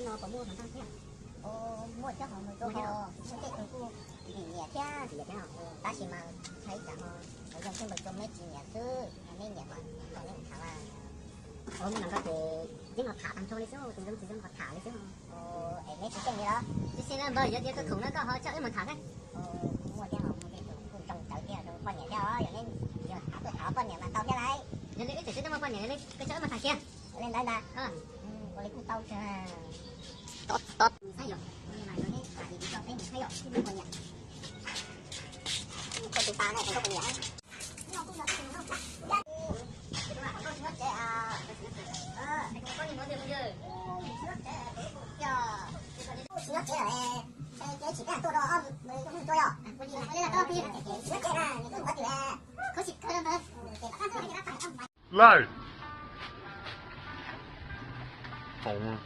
nó có mua thằng thằng thế à? Mua cho họ một chỗ họ mua cái khu gì nhẹ thế nào? Ta chỉ mà thấy cả họ dùng cái vật dụng mấy gì nhẹ chứ, nên nhẹ còn nên thằng là mình làm cái nhưng mà thả thằng thôi chứ, từ từ họ thả đấy chứ. Em mấy cái gì đó, chứ xin là bây giờ cái khủng nó có họ chắc mà thả đấy. Mua cho họ một cái khu trồng tự kia rồi con nhẹ cho họ, nên giờ thả con nhẹ mà tao cái đấy. Nên lấy cái nó con nhẹ lên cái chỗ mà thả kia, lên đấy là, có lấy cũng tao cho. Tốt. Thấy rồi. Nhưng mà nó thế tại vì cho thấy mình thấy rồi, chứ không còn nhận. Con tụi ta này không còn nhận. Nhưng cũng được không? Dạ. Các bạn có nước trẻ à? Có gì nói được bây giờ? Nước trẻ cho. Nước trẻ rồi. Cái chỉ cái tôi đó ông, mới không tôi đó. Có gì là tôi kia. Nước trẻ là những cái vật gì à? Có chỉ cái đó thôi. Lại. Không.